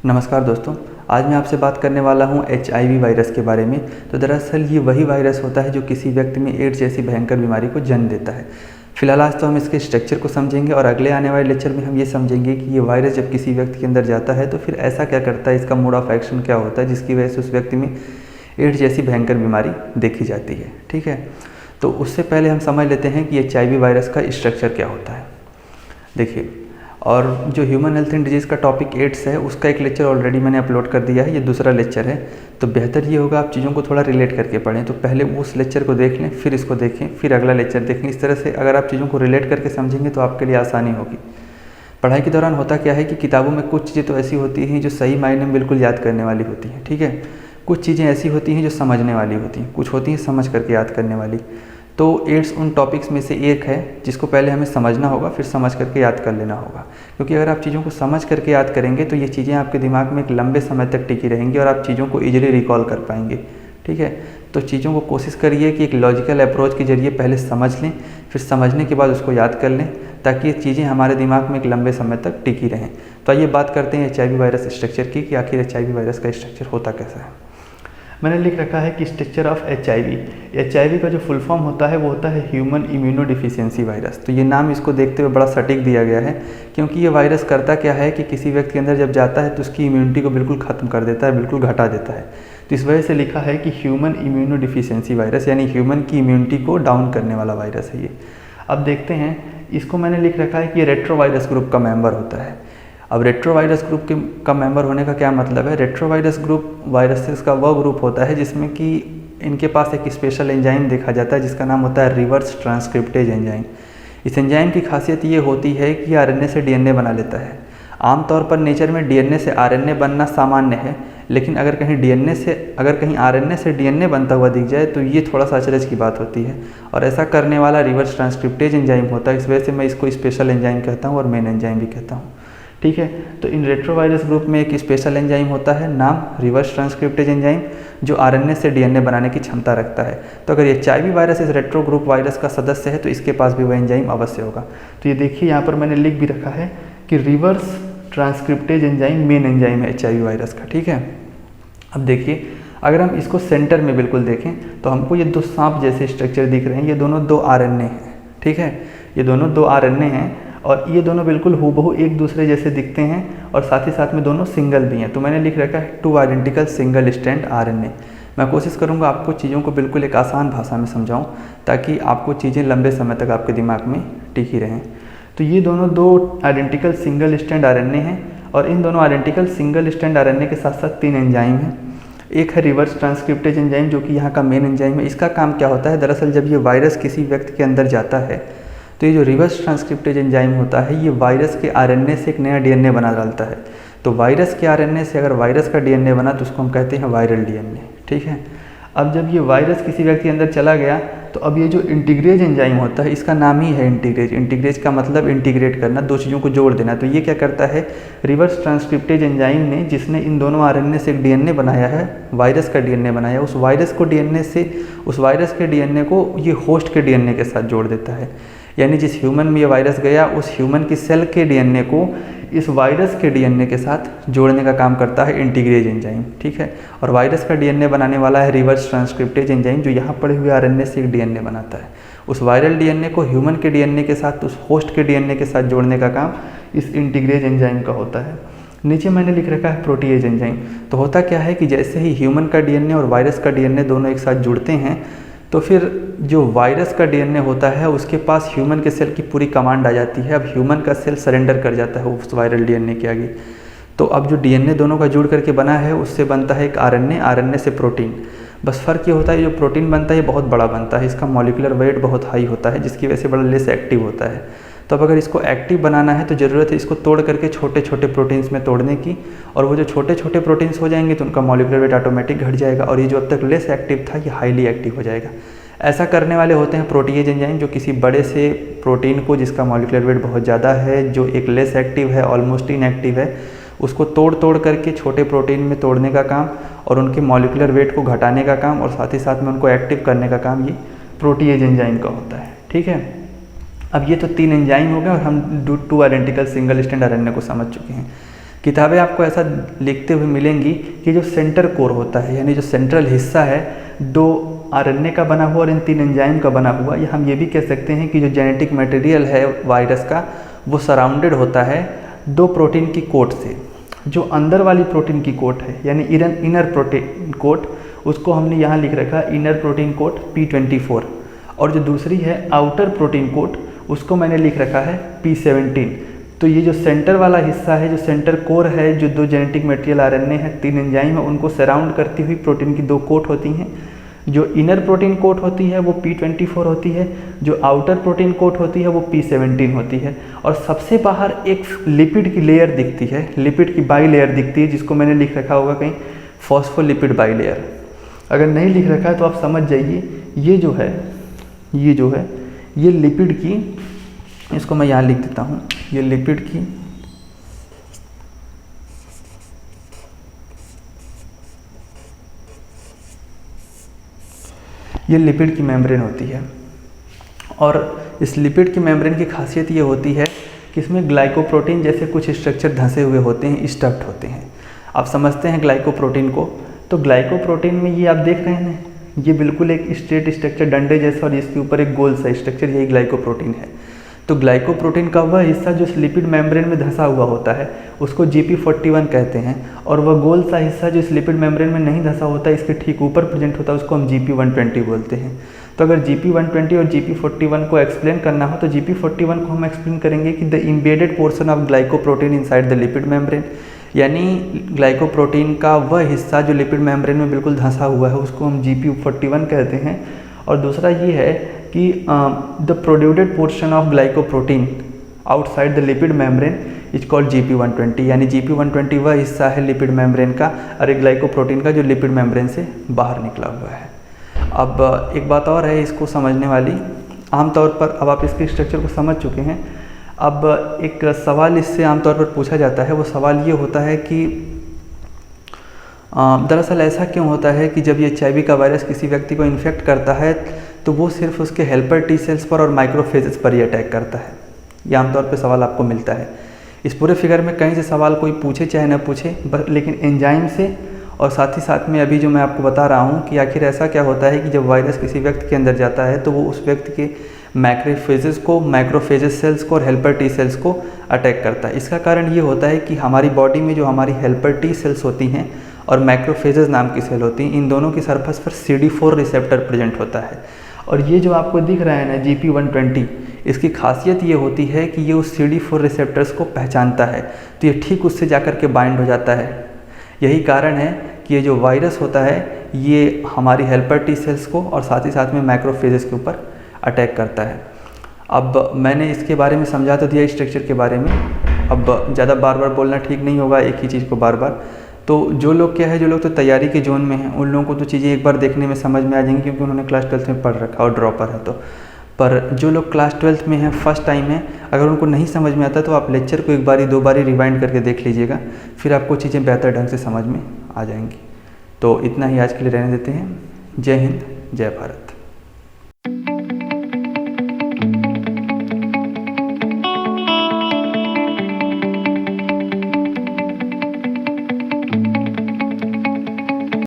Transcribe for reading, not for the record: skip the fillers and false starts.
नमस्कार दोस्तों, आज मैं आपसे बात करने वाला हूं HIV वायरस के बारे में। तो दरअसल ये वही वायरस होता है जो किसी व्यक्ति में एड्स जैसी भयंकर बीमारी को जन्म देता है। फिलहाल आज तो हम इसके स्ट्रक्चर को समझेंगे और अगले आने वाले लेक्चर में हम ये समझेंगे कि ये वायरस जब किसी व्यक्ति के अंदर जाता है तो फिर ऐसा क्या करता है, इसका मोड ऑफ एक्शन क्या होता है जिसकी वजह से उस व्यक्ति में एड्स जैसी भयंकर बीमारी देखी जाती है। ठीक है, तो उससे पहले हम समझ लेते हैं कि HIV वायरस का स्ट्रक्चर क्या होता है। देखिए, और जो ह्यूमन हेल्थ एंड डिजीज़ का टॉपिक एड्स है उसका एक लेक्चर ऑलरेडी मैंने अपलोड कर दिया है, ये दूसरा लेक्चर है। तो बेहतर ये होगा आप चीज़ों को थोड़ा रिलेट करके पढ़ें। तो पहले उस लेक्चर को देख लें, फिर इसको देखें, फिर अगला लेक्चर देखें। इस तरह से अगर आप चीज़ों को रिलेट करके समझेंगे तो आपके लिए आसानी होगी। पढ़ाई के दौरान होता क्या है कि किताबों में कुछ चीज़ें तो ऐसी होती हैं जो सही मायने में बिल्कुल याद करने वाली होती हैं। ठीक है, कुछ चीज़ें ऐसी होती हैं जो समझने वाली होती हैं, कुछ होती हैं समझ करके याद करने वाली। तो एड्स उन टॉपिक्स में से एक है जिसको पहले हमें समझना होगा, फिर समझ करके याद कर लेना होगा। क्योंकि अगर आप चीज़ों को समझ करके याद करेंगे तो ये चीज़ें आपके दिमाग में एक लंबे समय तक टिकी रहेंगी और आप चीज़ों को ईजिली रिकॉल कर पाएंगे। ठीक है, तो चीज़ों को कोशिश करिए कि एक लॉजिकल अप्रोच के जरिए पहले समझ लें, फिर समझने के बाद उसको याद कर लें, ताकि ये चीज़ें हमारे दिमाग में एक लंबे समय तक टिकी रहें। तो आइए बात करते हैं HIV वायरस स्ट्रक्चर की, कि आखिर HIV वायरस का स्ट्रक्चर होता कैसा है। मैंने लिख रखा है कि स्ट्रक्चर ऑफ HIV का जो फुल फॉर्म होता है वो होता है ह्यूमन इम्यूनो डिफिशियंसी वायरस। तो ये नाम इसको देखते हुए बड़ा सटीक दिया गया है, क्योंकि ये वायरस करता क्या है कि किसी व्यक्ति के अंदर जब जाता है तो उसकी इम्यूनिटी को बिल्कुल ख़त्म कर देता है, बिल्कुल घटा देता है। तो इस वजह से लिखा है कि ह्यूमन इम्यूनो डिफिशियंसी वायरस, यानी ह्यूमन की इम्यूनिटी को डाउन करने वाला वायरस है ये। अब देखते हैं, इसको मैंने लिख रखा है कि ये रेट्रोवायरस ग्रुप का मेंबर होता है। अब रेट्रोवायरस ग्रुप का मेंबर होने का क्या मतलब है? रेट्रोवायरस ग्रुप वायरसेस का वह ग्रुप होता है जिसमें कि इनके पास एक स्पेशल एंजाइम देखा जाता है जिसका नाम होता है रिवर्स ट्रांसक्रिप्टेज एंजाइम। इस एंजाइम की खासियत ये होती है कि RNA से DNA बना लेता है। आमतौर पर नेचर में DNA से RNA बनना सामान्य है, लेकिन अगर कहीं RNA से DNA बनता हुआ दिख जाए तो ये थोड़ा सा अचरज की बात होती है, और ऐसा करने वाला रिवर्स ट्रांसक्रिप्टेज एंजाइम होता है। इस वजह से मैं इसको स्पेशल एंजाइम कहता हूँ और मेन एंजाइम भी कहता हूँ। ठीक है, तो इन रेट्रोवायरस ग्रुप में एक स्पेशल एंजाइम होता है, नाम रिवर्स ट्रांसक्रिप्टेज एंजाइम, जो RNA से DNA बनाने की क्षमता रखता है। तो अगर ये HIV वायरस इस रेट्रो ग्रुप वायरस का सदस्य है तो इसके पास भी वह एंजाइम अवश्य होगा। तो ये देखिए, यहाँ पर मैंने लिख भी रखा है कि reverse transcriptase enzyme main enzyme है HIV वायरस का। ठीक है, अब देखिए, अगर हम इसको सेंटर में बिल्कुल देखें तो हमको ये दो सांप जैसे स्ट्रक्चर दिख रहे हैं। ये दोनों 2 RNA हैं। ठीक है, ये दोनों 2 RNA हैं और ये दोनों बिल्कुल हूबहू एक दूसरे जैसे दिखते हैं, और साथ ही साथ में दोनों सिंगल भी हैं। तो मैंने लिख रखा है 2 आइडेंटिकल सिंगल स्ट्रैंड RNA। मैं कोशिश करूंगा आपको चीज़ों को बिल्कुल एक आसान भाषा में समझाऊं, ताकि आपको चीज़ें लंबे समय तक आपके दिमाग में टिकी रहें। तो ये दोनों 2 आइडेंटिकल सिंगल स्ट्रैंड RNA हैं, और इन दोनों आइडेंटिकल सिंगल स्ट्रैंड RNA के साथ साथ 3 एंजाइम हैं। एक है रिवर्स ट्रांसक्रिप्टेज एंजाइम, जो कि यहाँ का मेन एंजाइम है। इसका काम क्या होता है? दरअसल जब ये वायरस किसी व्यक्ति के अंदर जाता है तो ये जो रिवर्स ट्रांसक्रिप्टेज एंजाइम होता है ये वायरस के RNA से एक नया DNA बना डालता है। तो वायरस के RNA से अगर वायरस का DNA बना तो उसको हम कहते हैं वायरल DNA। ठीक है, अब जब ये वायरस किसी व्यक्ति के अंदर चला गया तो अब ये जो इंटीग्रेज एंजाइम होता है, इसका नाम ही है इंटीग्रेज। इंटीग्रेज का मतलब इंटीग्रेट करना, 2 चीज़ों को जोड़ देना। तो ये क्या करता है? रिवर्स ट्रांसक्रिप्टेज एंजाइम ने, जिसने इन दोनों RNA से एक DNA बनाया है, वायरस का DNA बनाया, उस वायरस के DNA को ये होस्ट के DNA के साथ जोड़ देता है। यानी जिस ह्यूमन में ये वायरस गया उस ह्यूमन की सेल के DNA को इस वायरस के DNA के साथ जोड़ने का काम करता है इंटीग्रेज एंजाइम। ठीक है, और वायरस का DNA बनाने वाला है रिवर्स ट्रांसक्रिप्टेज एंजाइम, जो यहाँ पड़े हुए RNA से एक DNA बनाता है। उस वायरल DNA को ह्यूमन के DNA के साथ, उस होस्ट के DNA के साथ जोड़ने का काम इस इंटीग्रेज एंजाइम का होता है। नीचे मैंने लिख रखा है प्रोटीएज एंजाइम। तो होता क्या है कि जैसे ही ह्यूमन का DNA और वायरस का DNA दोनों एक साथ जुड़ते हैं तो फिर जो वायरस का DNA होता है उसके पास ह्यूमन के सेल की पूरी कमांड आ जाती है। अब ह्यूमन का सेल सरेंडर कर जाता है उस वायरल DNA के आगे। तो अब जो DNA दोनों का जुड़ करके बना है उससे बनता है एक RNA से प्रोटीन। बस फ़र्क ये होता है, जो प्रोटीन बनता है ये बहुत बड़ा बनता है, इसका मॉलिक्यूलर वेट बहुत हाई होता है, जिसकी वजह से बड़ा लेस एक्टिव होता है। तो अब अगर इसको एक्टिव बनाना है तो ज़रूरत है इसको तोड़ करके छोटे छोटे प्रोटीन्स में तोड़ने की, और वो जो छोटे छोटे प्रोटीन्स हो जाएंगे तो उनका मॉलिक्यूलर वेट ऑटोमेटिक घट जाएगा, और ये जो अब तक लेस एक्टिव था ये हाईली एक्टिव हो जाएगा। ऐसा करने वाले होते हैं प्रोटीएज एंजाइम, जो किसी बड़े से प्रोटीन को जिसका मॉलिक्यूलर वेट बहुत ज़्यादा है, जो एक लेस एक्टिव है, ऑलमोस्ट इनएक्टिव है, उसको तोड़ करके छोटे प्रोटीन में तोड़ने का काम और उनके मॉलिक्यूलर वेट को घटाने का काम, और साथ ही साथ में उनको एक्टिव करने का काम ये प्रोटीएज एंजाइम का होता है। ठीक है, अब ये तो 3 एंजाइम हो गए और हम 2 आइडेंटिकल सिंगल स्ट्रैंड RNA को समझ चुके हैं। किताबें आपको ऐसा लिखते हुए मिलेंगी कि जो सेंटर कोर होता है, यानी जो सेंट्रल हिस्सा है, 2 आरएनए का बना हुआ और इन 3 एंजाइम का बना हुआ, या हम ये भी कह सकते हैं कि जो जेनेटिक मटेरियल है वायरस का वो सराउंडेड होता है 2 प्रोटीन की कोट से। जो अंदर वाली प्रोटीन की कोट है यानी इनर प्रोटीन कोट, उसको हमने यहाँ लिख रखा इनर प्रोटीन कोट P24, और जो दूसरी है आउटर प्रोटीन कोट, उसको मैंने लिख रखा है P17। तो ये जो सेंटर वाला हिस्सा है, जो सेंटर कोर है, जो 2 जेनेटिक मटेरियल आरएनए है, 3 एंजाइम है, उनको सराउंड करती हुई प्रोटीन की 2 कोट होती हैं। जो इनर प्रोटीन कोट होती है वो P24 होती है, जो आउटर प्रोटीन कोट होती है वो P17 होती है, और सबसे बाहर एक लिपिड की लेयर दिखती है, लिपिड की बाई लेयर दिखती है, जिसको मैंने लिख रखा होगा कहीं फॉस्फोलिपिड बाई लेयर। अगर नहीं लिख रखा है तो आप समझ जाइए, ये जो है ये लिपिड की, इसको मैं यहाँ लिख देता हूँ, ये लिपिड की लिपिड की मेम्ब्रेन होती है। और इस लिपिड की मेम्ब्रेन की खासियत ये होती है कि इसमें ग्लाइकोप्रोटीन जैसे कुछ स्ट्रक्चर धंसे हुए होते हैं, स्टफ्ड होते हैं। आप समझते हैं ग्लाइकोप्रोटीन को, तो ग्लाइकोप्रोटीन में ये आप देख रहे हैं, ये बिल्कुल एक स्ट्रेट स्ट्रक्चर डंडे जैसा, और इसके ऊपर एक गोल सा स्ट्रक्चर, यही ग्लाइकोप्रोटीन है। तो ग्लाइकोप्रोटीन का वह हिस्सा जो इस लिपिड मेम्ब्रेन में धंसा हुआ होता है उसको GP41 कहते हैं, और वह गोल सा हिस्सा जो इस लिपिड मेम्ब्रेन में नहीं धंसा होता, इसके ठीक ऊपर प्रेजेंट होता है, उसको हम GP120 बोलते हैं। तो अगर GP120 और GP41 को एक्सप्लेन करना हो तो GP41 को हम एक्सप्लेन करेंगे कि the embedded portion of glycoprotein inside the lipid membrane, यानी ग्लाइकोप्रोटीन का वह हिस्सा जो लिपिड मेम्ब्रेन में बिल्कुल धंसा हुआ है उसको हम GP41 कहते हैं। और दूसरा ये है कि the protruded portion of glycoprotein outside the lipid membrane is called GP120, यानी GP120 वह हिस्सा है लिपिड मेम्ब्रेन का और एक ग्लाइकोप्रोटीन का जो लिपिड मेम्ब्रेन से बाहर निकला हुआ है। अब एक बात और है इसको समझने वाली, आमतौर पर अब आप इसके स्ट्रक्चर को समझ चुके हैं। अब एक सवाल इससे आमतौर पर पूछा जाता है, वो सवाल ये होता है कि दरअसल ऐसा क्यों होता है कि जब ये HIV का वायरस किसी व्यक्ति को इन्फेक्ट करता है तो वो सिर्फ उसके हेल्पर T सेल्स पर और माइक्रोफेजेस पर ही अटैक करता है। ये आमतौर पे सवाल आपको मिलता है। इस पूरे फिगर में कहीं से सवाल कोई पूछे चाहे ना पूछे, लेकिन एंजाइम से और साथ ही साथ में अभी जो मैं आपको बता रहा हूँ कि आखिर ऐसा क्या होता है कि जब वायरस किसी व्यक्ति के अंदर जाता है तो वो उस व्यक्ति के मैक्रोफेजेस को, माइक्रोफेजेस सेल्स को और हेल्पर T सेल्स को अटैक करता है। इसका कारण ये होता है कि हमारी बॉडी में जो हमारी हेल्पर T सेल्स होती हैं और मैक्रोफेजेस नाम की सेल होती हैं, इन दोनों की सरफेस पर CD4 रिसेप्टर प्रेजेंट होता है। और ये जो आपको दिख रहा है ना GP120, इसकी खासियत ये होती है कि ये उस CD4 रिसेप्टर्स को पहचानता है, तो ये ठीक उससे जाकर के बाइंड हो जाता है। यही कारण है कि ये जो वायरस होता है ये हमारी हेल्पर T सेल्स को और साथ ही साथ में मैक्रोफेजेस के ऊपर अटैक करता है। अब मैंने इसके बारे में समझा तो दिया स्ट्रक्चर के बारे में, अब ज़्यादा बार बार बोलना ठीक नहीं होगा एक ही चीज़ को बार बार। तो जो लोग क्या है, जो लोग तो तैयारी के जोन में हैं, उन लोगों को तो चीज़ें एक बार देखने में समझ में आ जाएंगी क्योंकि उन्होंने क्लास 12th में पढ़ रखा और ड्रॉपर है। तो पर जो लोग क्लास 12th में हैं, फर्स्ट टाइम है, अगर उनको नहीं समझ में आता तो आप लेक्चर को एक बारी 2 बारी रिवाइंड करके देख लीजिएगा, फिर आपको चीज़ें बेहतर ढंग से समझ में आ जाएंगी। तो इतना ही आज के लिए रहने देते हैं। जय हिंद, जय भारत।